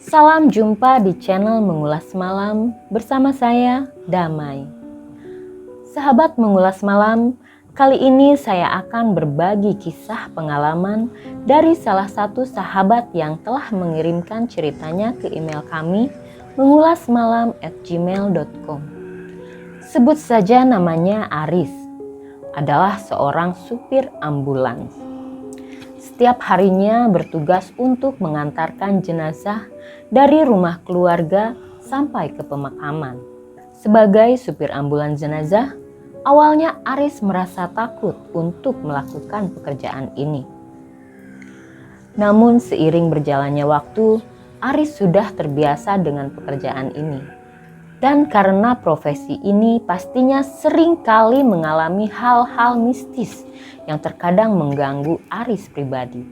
Salam jumpa di channel Mengulas Malam bersama saya, Damai. Sahabat Mengulas Malam, kali ini saya akan berbagi kisah pengalaman dari salah satu sahabat yang telah mengirimkan ceritanya ke email kami mengulasmalam@gmail.com. Sebut saja namanya Aris, adalah seorang supir ambulans. Setiap harinya bertugas untuk mengantarkan jenazah dari rumah keluarga sampai ke pemakaman. Sebagai supir ambulans jenazah, awalnya Aris merasa takut untuk melakukan pekerjaan ini. Namun seiring berjalannya waktu, Aris sudah terbiasa dengan pekerjaan ini. Dan karena profesi ini pastinya sering kali mengalami hal-hal mistis yang terkadang mengganggu Aris pribadi.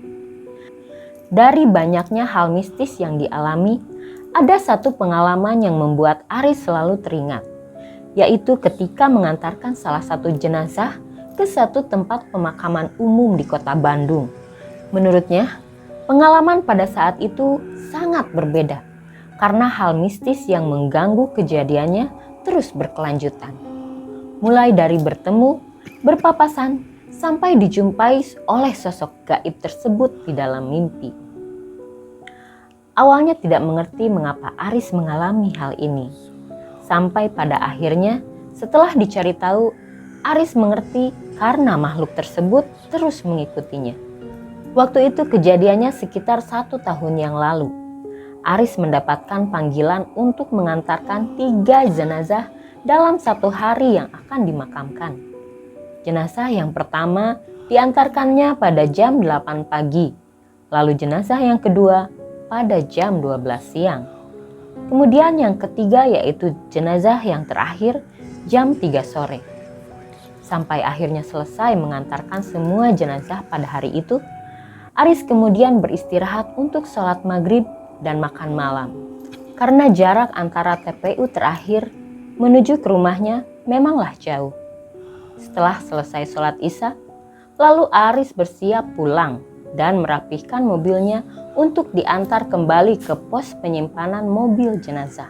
Dari banyaknya hal mistis yang dialami, ada satu pengalaman yang membuat Aris selalu teringat, yaitu ketika mengantarkan salah satu jenazah ke satu tempat pemakaman umum di kota Bandung. Menurutnya, pengalaman pada saat itu sangat berbeda karena hal mistis yang mengganggu kejadiannya terus berkelanjutan. Mulai dari bertemu, berpapasan, sampai dijumpai oleh sosok gaib tersebut di dalam mimpi. Awalnya tidak mengerti mengapa Aris mengalami hal ini. Sampai pada akhirnya, setelah dicari tahu, Aris mengerti karena makhluk tersebut terus mengikutinya. Waktu itu kejadiannya sekitar 1 tahun yang lalu. Aris mendapatkan panggilan untuk mengantarkan 3 jenazah dalam 1 hari yang akan dimakamkan. Jenazah yang pertama diantarkannya pada jam 8 pagi, lalu jenazah yang kedua pada jam 12 siang. Kemudian yang ketiga yaitu jenazah yang terakhir jam 3 sore. Sampai akhirnya selesai mengantarkan semua jenazah pada hari itu, Aris kemudian beristirahat untuk sholat maghrib dan makan malam. Karena jarak antara TPU terakhir menuju ke rumahnya memanglah jauh. Setelah selesai sholat isya, lalu Aris bersiap pulang dan merapihkan mobilnya untuk diantar kembali ke pos penyimpanan mobil jenazah.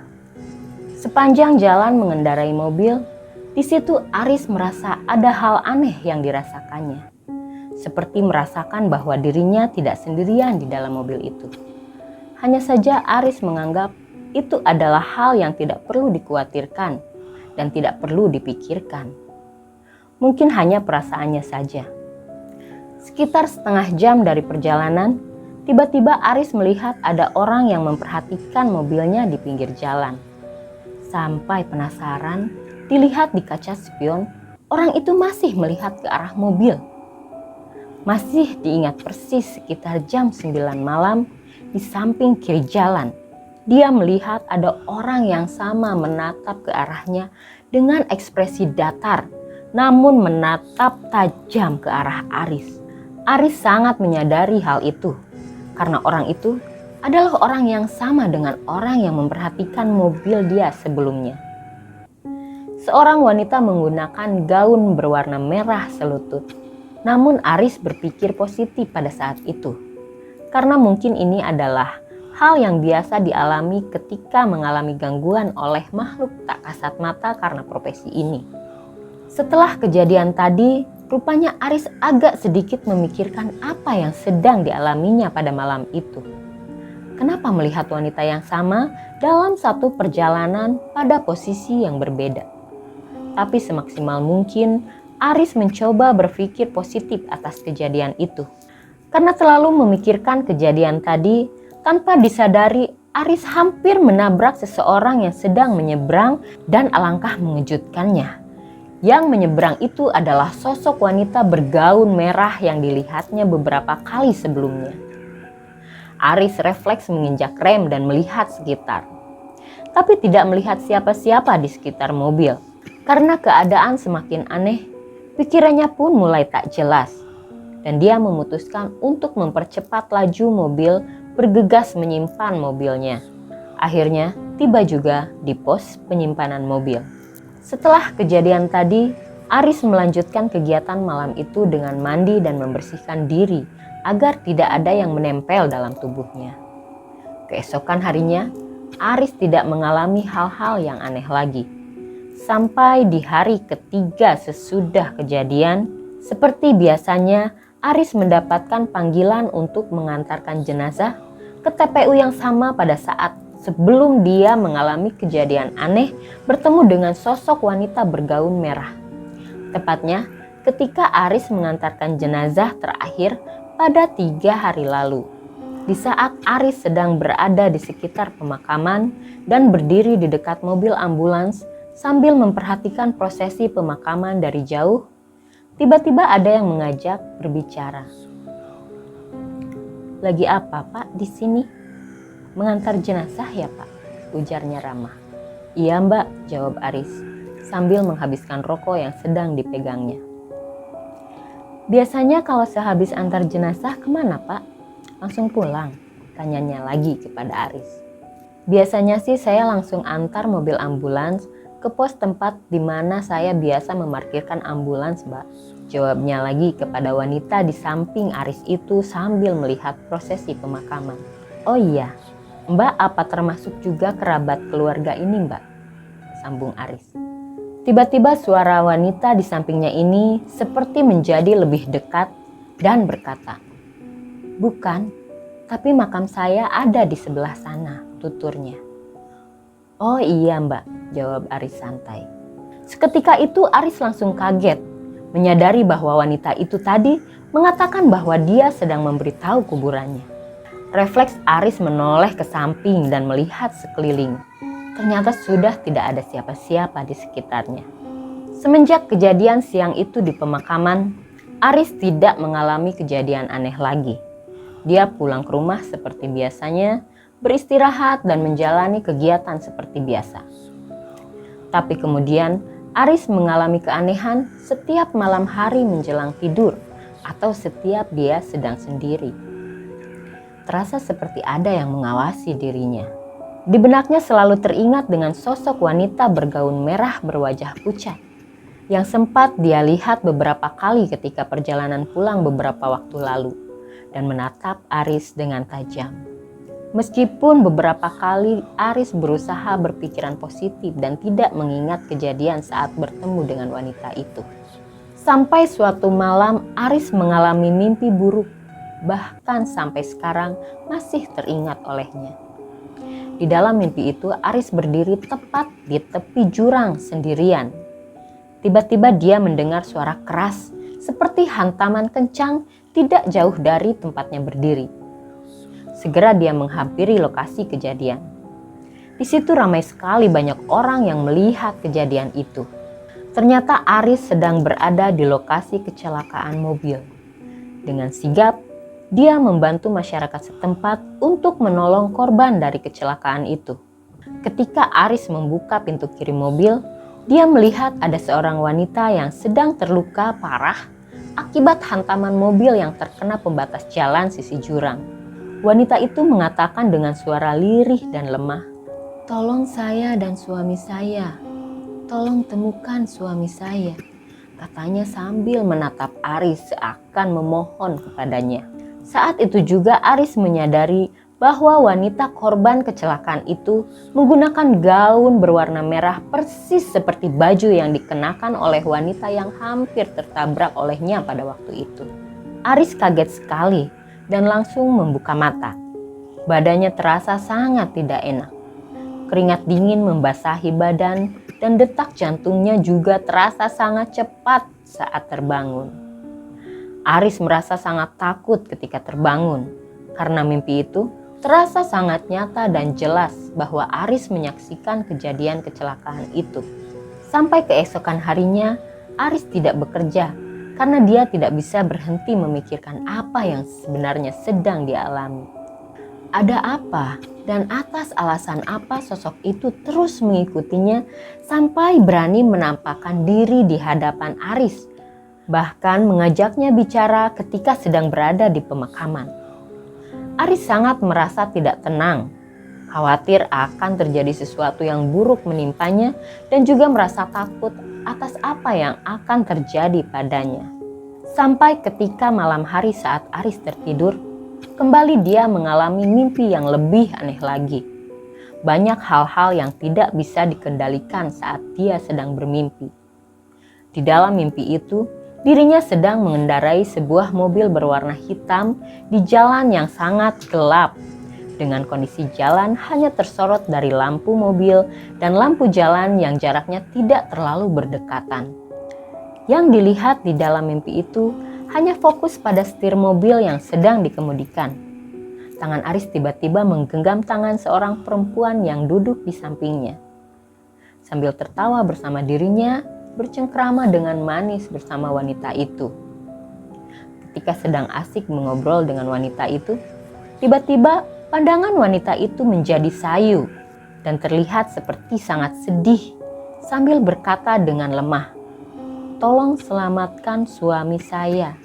Sepanjang jalan mengendarai mobil, di situ Aris merasa ada hal aneh yang dirasakannya. Seperti merasakan bahwa dirinya tidak sendirian di dalam mobil itu. Hanya saja Aris menganggap itu adalah hal yang tidak perlu dikhawatirkan dan tidak perlu dipikirkan. Mungkin hanya perasaannya saja. Sekitar setengah jam dari perjalanan, tiba-tiba Aris melihat ada orang yang memperhatikan mobilnya di pinggir jalan. Sampai penasaran, dilihat di kaca spion, orang itu masih melihat ke arah mobil. Masih diingat persis sekitar jam 9 malam, di samping kiri jalan, dia melihat ada orang yang sama menatap ke arahnya dengan ekspresi datar, namun menatap tajam ke arah Aris. Aris sangat menyadari hal itu, karena orang itu adalah orang yang sama dengan orang yang memperhatikan mobil dia sebelumnya. Seorang wanita menggunakan gaun berwarna merah selutut, namun Aris berpikir positif pada saat itu. Karena mungkin ini adalah hal yang biasa dialami ketika mengalami gangguan oleh makhluk tak kasat mata karena profesi ini. Setelah kejadian tadi, rupanya Aris agak sedikit memikirkan apa yang sedang dialaminya pada malam itu. Kenapa melihat wanita yang sama dalam satu perjalanan pada posisi yang berbeda? Tapi semaksimal mungkin, Aris mencoba berpikir positif atas kejadian itu. Karena terlalu memikirkan kejadian tadi, tanpa disadari Aris hampir menabrak seseorang yang sedang menyeberang dan alangkah mengejutkannya. Yang menyeberang itu adalah sosok wanita bergaun merah yang dilihatnya beberapa kali sebelumnya. Aris refleks menginjak rem dan melihat sekitar. Tapi tidak melihat siapa-siapa di sekitar mobil. Karena keadaan semakin aneh, pikirannya pun mulai tak jelas. Dan dia memutuskan untuk mempercepat laju mobil, bergegas menyimpan mobilnya. Akhirnya tiba juga di pos penyimpanan mobil. Setelah kejadian tadi, Aris melanjutkan kegiatan malam itu dengan mandi dan membersihkan diri agar tidak ada yang menempel dalam tubuhnya. Keesokan harinya, Aris tidak mengalami hal-hal yang aneh lagi. Sampai di hari ketiga sesudah kejadian, seperti biasanya, Aris mendapatkan panggilan untuk mengantarkan jenazah ke TPU yang sama pada saat sebelum dia mengalami kejadian aneh bertemu dengan sosok wanita bergaun merah. Tepatnya ketika Aris mengantarkan jenazah terakhir pada 3 hari lalu. Di saat Aris sedang berada di sekitar pemakaman dan berdiri di dekat mobil ambulans sambil memperhatikan prosesi pemakaman dari jauh, tiba-tiba ada yang mengajak berbicara. "Lagi apa, Pak, di sini?" "Mengantar jenazah ya, Pak," ujarnya ramah. "Iya, Mbak," jawab Aris sambil menghabiskan rokok yang sedang dipegangnya. "Biasanya kalau sehabis antar jenazah kemana, Pak? Langsung pulang?" tanyanya lagi kepada Aris. "Biasanya sih saya langsung antar mobil ambulans ke pos tempat di mana saya biasa memarkirkan ambulans, Mbak," jawabnya lagi kepada wanita di samping Aris itu sambil melihat prosesi pemakaman. "Oh iya, Mbak apa termasuk juga kerabat keluarga ini, Mbak?" sambung Aris. Tiba-tiba suara wanita di sampingnya ini seperti menjadi lebih dekat dan berkata, "Bukan, tapi makam saya ada di sebelah sana," tuturnya. "Oh iya, Mbak," jawab Aris santai. Seketika itu Aris langsung kaget, menyadari bahwa wanita itu tadi mengatakan bahwa dia sedang memberitahu kuburannya. Refleks Aris menoleh ke samping dan melihat sekeliling. Ternyata sudah tidak ada siapa-siapa di sekitarnya. Semenjak kejadian siang itu di pemakaman, Aris tidak mengalami kejadian aneh lagi. Dia pulang ke rumah seperti biasanya, beristirahat dan menjalani kegiatan seperti biasa. Tapi kemudian Aris mengalami keanehan setiap malam hari menjelang tidur atau setiap dia sedang sendiri. Terasa seperti ada yang mengawasi dirinya. Di benaknya selalu teringat dengan sosok wanita bergaun merah berwajah pucat yang sempat dia lihat beberapa kali ketika perjalanan pulang beberapa waktu lalu dan menatap Aris dengan tajam. Meskipun beberapa kali Aris berusaha berpikiran positif dan tidak mengingat kejadian saat bertemu dengan wanita itu. Sampai suatu malam Aris mengalami mimpi buruk, bahkan sampai sekarang masih teringat olehnya. Di dalam mimpi itu Aris berdiri tepat di tepi jurang sendirian. Tiba-tiba dia mendengar suara keras seperti hantaman kencang tidak jauh dari tempatnya berdiri. Segera dia menghampiri lokasi kejadian. Di situ ramai sekali banyak orang yang melihat kejadian itu. Ternyata Aris sedang berada di lokasi kecelakaan mobil. Dengan sigap, dia membantu masyarakat setempat untuk menolong korban dari kecelakaan itu. Ketika Aris membuka pintu kiri mobil, dia melihat ada seorang wanita yang sedang terluka parah akibat hantaman mobil yang terkena pembatas jalan sisi jurang. Wanita itu mengatakan dengan suara lirih dan lemah, "Tolong saya dan suami saya. Tolong temukan suami saya," katanya sambil menatap Aris seakan memohon kepadanya. Saat itu juga Aris menyadari bahwa wanita korban kecelakaan itu menggunakan gaun berwarna merah persis seperti baju yang dikenakan oleh wanita yang hampir tertabrak olehnya pada waktu itu. Aris kaget sekali dan langsung membuka mata. Badannya terasa sangat tidak enak. Keringat dingin membasahi badan dan detak jantungnya juga terasa sangat cepat saat terbangun. Aris merasa sangat takut ketika terbangun karena mimpi itu terasa sangat nyata dan jelas bahwa Aris menyaksikan kejadian kecelakaan itu. Sampai keesokan harinya, Aris tidak bekerja karena dia tidak bisa berhenti memikirkan apa yang sebenarnya sedang dialami. Ada apa dan atas alasan apa sosok itu terus mengikutinya sampai berani menampakkan diri di hadapan Aris, bahkan mengajaknya bicara ketika sedang berada di pemakaman. Aris sangat merasa tidak tenang, khawatir akan terjadi sesuatu yang buruk menimpanya dan juga merasa takut atas apa yang akan terjadi padanya. Sampai ketika malam hari saat Aris tertidur, Kembali dia mengalami mimpi yang lebih aneh lagi. Banyak hal-hal yang tidak bisa dikendalikan saat dia sedang bermimpi. Di dalam mimpi itu, dirinya sedang mengendarai sebuah mobil berwarna hitam di jalan yang sangat gelap. Dengan kondisi jalan hanya tersorot dari lampu mobil dan lampu jalan yang jaraknya tidak terlalu berdekatan. Yang dilihat di dalam mimpi itu hanya fokus pada setir mobil yang sedang dikemudikan. Tangan Aris tiba-tiba menggenggam tangan seorang perempuan yang duduk di sampingnya. Sambil tertawa bersama dirinya, bercengkrama dengan manis bersama wanita itu. Ketika sedang asik mengobrol dengan wanita itu, tiba-tiba pandangan wanita itu menjadi sayu dan terlihat seperti sangat sedih sambil berkata dengan lemah, "Tolong selamatkan suami saya."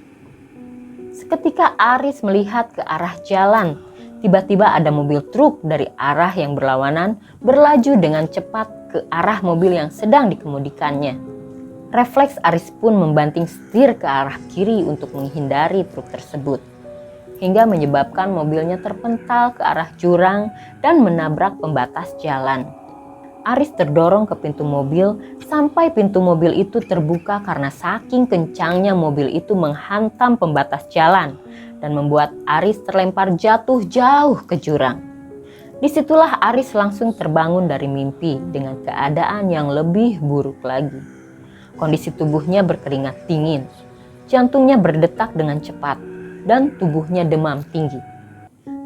Seketika Aris melihat ke arah jalan, tiba-tiba ada mobil truk dari arah yang berlawanan berlaju dengan cepat ke arah mobil yang sedang dikemudikannya. Refleks Aris pun membanting setir ke arah kiri untuk menghindari truk tersebut, hingga menyebabkan mobilnya terpental ke arah jurang dan menabrak pembatas jalan. Aris terdorong ke pintu mobil sampai pintu mobil itu terbuka karena saking kencangnya mobil itu menghantam pembatas jalan dan membuat Aris terlempar jatuh jauh ke jurang. Disitulah Aris langsung terbangun dari mimpi dengan keadaan yang lebih buruk lagi. Kondisi tubuhnya berkeringat dingin, jantungnya berdetak dengan cepat, dan tubuhnya demam tinggi.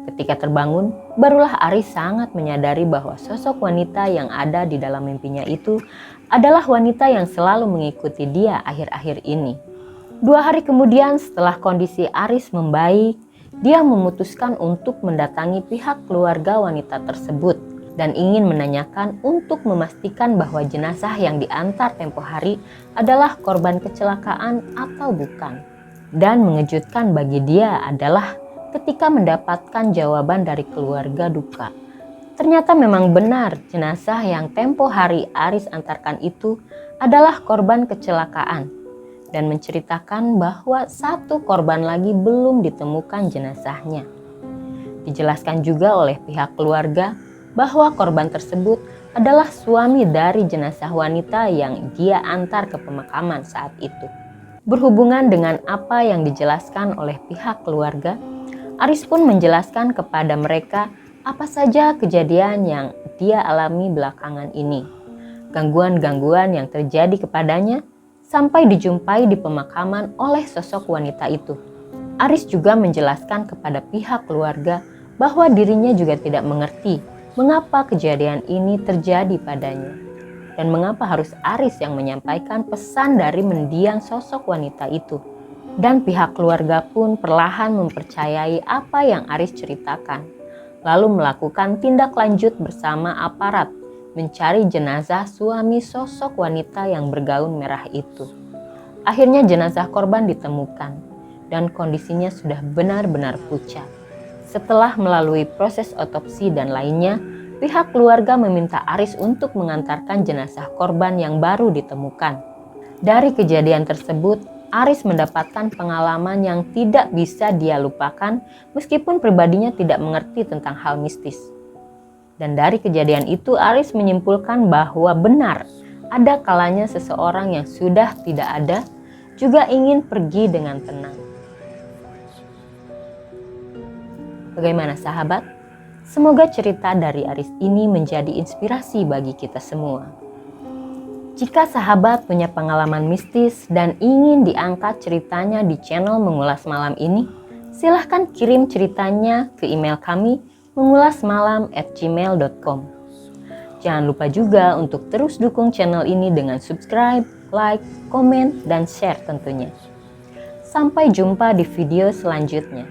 Ketika terbangun, barulah Aris sangat menyadari bahwa sosok wanita yang ada di dalam mimpinya itu adalah wanita yang selalu mengikuti dia akhir-akhir ini. 2 hari kemudian setelah kondisi Aris membaik, dia memutuskan untuk mendatangi pihak keluarga wanita tersebut dan ingin menanyakan untuk memastikan bahwa jenazah yang diantar tempo hari adalah korban kecelakaan atau bukan. Dan mengejutkan bagi dia adalah ketika mendapatkan jawaban dari keluarga duka. Ternyata memang benar jenazah yang tempo hari Aris antarkan itu adalah korban kecelakaan. Dan menceritakan bahwa 1 korban lagi belum ditemukan jenazahnya. Dijelaskan juga oleh pihak keluarga bahwa korban tersebut adalah suami dari jenazah wanita yang dia antar ke pemakaman saat itu. Berhubungan dengan apa yang dijelaskan oleh pihak keluarga, Aris pun menjelaskan kepada mereka apa saja kejadian yang dia alami belakangan ini, gangguan-gangguan yang terjadi kepadanya sampai dijumpai di pemakaman oleh sosok wanita itu. Aris juga menjelaskan kepada pihak keluarga bahwa dirinya juga tidak mengerti mengapa kejadian ini terjadi padanya dan mengapa harus Aris yang menyampaikan pesan dari mendiang sosok wanita itu. Dan pihak keluarga pun perlahan mempercayai apa yang Aris ceritakan, lalu melakukan tindak lanjut bersama aparat mencari jenazah suami sosok wanita yang bergaun merah itu. Akhirnya jenazah korban ditemukan dan kondisinya sudah benar-benar pucat. Setelah melalui proses otopsi dan lainnya, pihak keluarga meminta Aris untuk mengantarkan jenazah korban yang baru ditemukan. Dari kejadian tersebut, Aris mendapatkan pengalaman yang tidak bisa dia lupakan meskipun pribadinya tidak mengerti tentang hal mistis. Dan dari kejadian itu Aris menyimpulkan bahwa benar ada kalanya seseorang yang sudah tidak ada juga ingin pergi dengan tenang. Bagaimana sahabat? Semoga cerita dari Aris ini menjadi inspirasi bagi kita semua. Jika sahabat punya pengalaman mistis dan ingin diangkat ceritanya di channel Mengulas Malam ini, silahkan kirim ceritanya ke email kami mengulasmalam@gmail.com. Jangan lupa juga untuk terus dukung channel ini dengan subscribe, like, komen, dan share tentunya. Sampai jumpa di video selanjutnya.